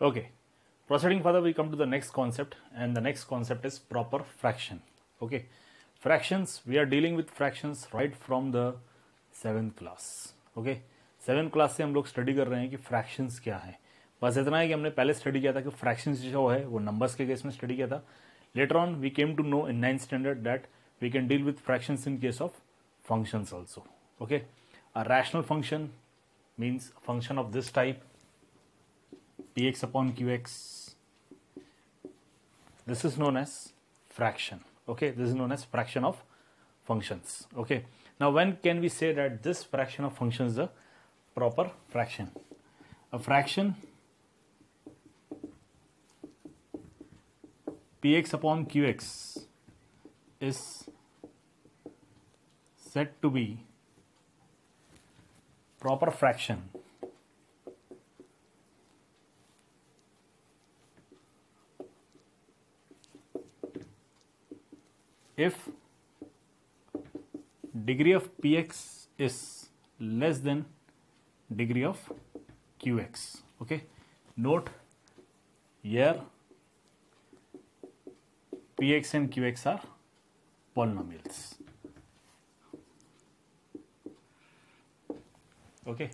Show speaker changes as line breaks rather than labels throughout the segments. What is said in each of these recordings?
Okay, proceeding further, we come to the next concept, and the next concept is proper fraction. Okay, fractions, we are dealing with fractions right from the 7th class. Okay, 7th class से हम लोग study कर रहे हैं कि fractions क्या है. बस इतना है कि हमने पहले स्टडी किया था कि फ्रैक्शंस जो है वो नंबर्स के केस में स्टडी किया था. Later on we came to know in 9th standard that we can deal with fractions in case of functions also. Okay, a rational function means a function of this type, px upon qx. This is known as fraction. Okay, this is known as fraction of functions. Okay, now when can we say that this fraction of functions is a proper fraction? A fraction px upon qx is said to be proper fraction if degree of px is less than degree of qx. Okay, note here px and qx are polynomials. Okay,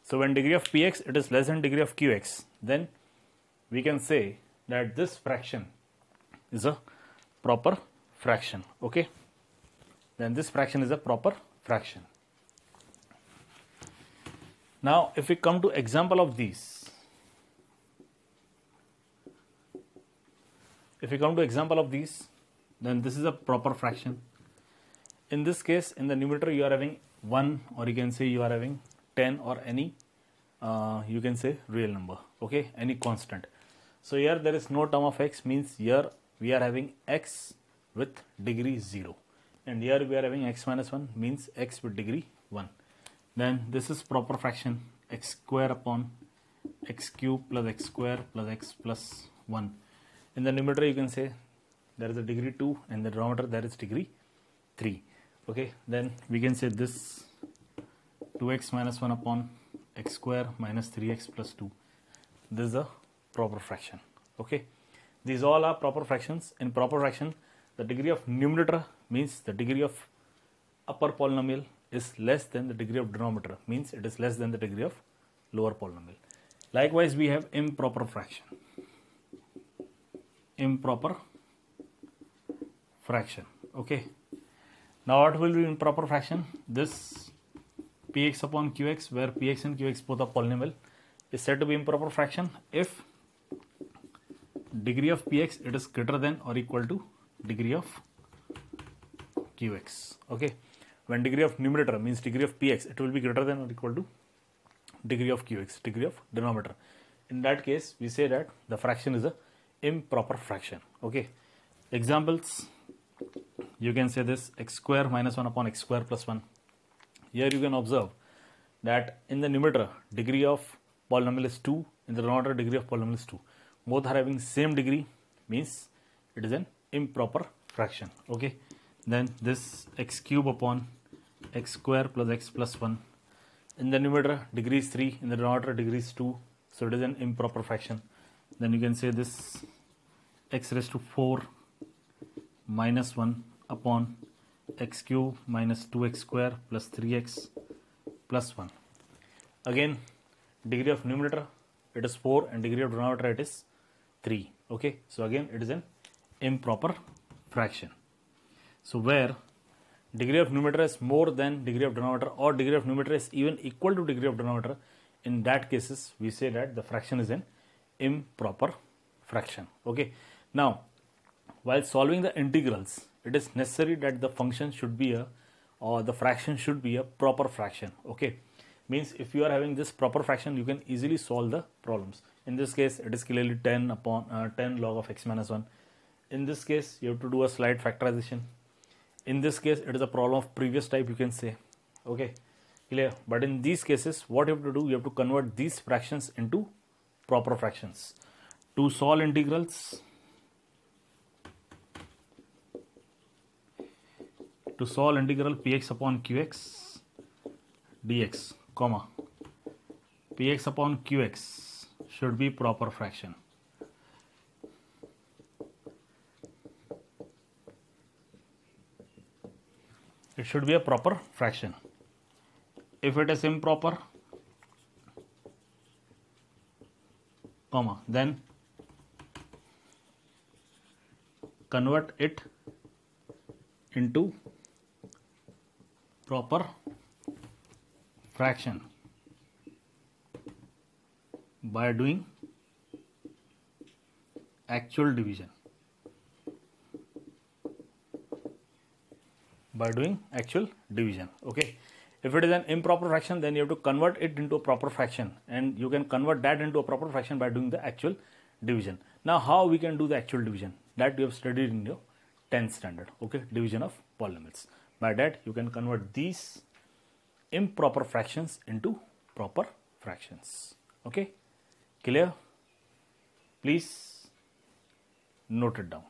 so when degree of px it is less than degree of qx, then we can say that this fraction is a proper fraction. Okay, then this fraction is a proper fraction. Now if we come to example of these, then this is a proper fraction. In this case, in the numerator you are having 1, or you can say you are having 10, or any you can say real number. Okay, any constant. So here there is no term of x, means here we are having x with degree 0, and here we are having x minus 1, means x with degree 1. Then this is proper fraction, x square upon x cube plus x square plus x plus 1. In the numerator you can say there is a degree 2, and the denominator there is degree 3. Okay, then we can say this 2x minus 1 upon x square minus 3x plus 2. This is a proper fraction. Okay, these all are proper fractions. In proper fraction, the degree of numerator means the degree of upper polynomial is less than the degree of denominator, means it is less than the degree of lower polynomial. Likewise, we have improper fraction. Okay, now what will be improper fraction? This px upon qx, where px and qx both are polynomial, is said to be improper fraction if degree of px it is greater than or equal to degree of qx. Okay, when degree of numerator means degree of px, it will be greater than or equal to degree of qx, degree of denominator. In that case, we say that the fraction is a improper fraction. Okay, examples, you can say this x square minus 1 upon x square plus 1. Here you can observe that in the numerator degree of polynomial is 2, in the denominator degree of polynomial is 2. Both are having same degree, means it is an improper fraction. Okay, then this x cube upon x square plus x plus 1. In the numerator degree is 3, in the denominator degree is 2, so it is an improper fraction. Then you can say this x raised to 4 minus 1 upon x cube minus 2x square plus 3x plus 1. Again, degree of numerator it is 4, and degree of denominator it is 3. Okay, so again it is an improper fraction. So where degree of numerator is more than degree of denominator, or degree of numerator is even equal to degree of denominator, in that cases we say that the fraction is an improper fraction. Okay, now while solving the integrals, it is necessary that the function should be a, or the fraction should be a proper fraction. Okay, means if you are having this proper fraction, you can easily solve the problems. In this case, it is clearly 10 upon 10 log of x minus 1. In this case, you have to do a slight factorization. In this case, it is a problem of previous type, you can say. Okay, clear. But in these cases, what you have to do, you have to convert these fractions into proper fractions. To solve integrals, px upon qx dx, comma, px upon qx should be proper fraction. It should be a proper fraction. If it is improper, comma, then convert it into proper fraction by doing actual division. Okay. If it is an improper fraction, then you have to convert it into a proper fraction, and you can convert that into a proper fraction by doing the actual division. Now, how we can do the actual division? That you have studied in your 10th standard. Okay, division of polynomials. By that, you can convert these improper fractions into proper fractions. Okay, clear? Please note it down.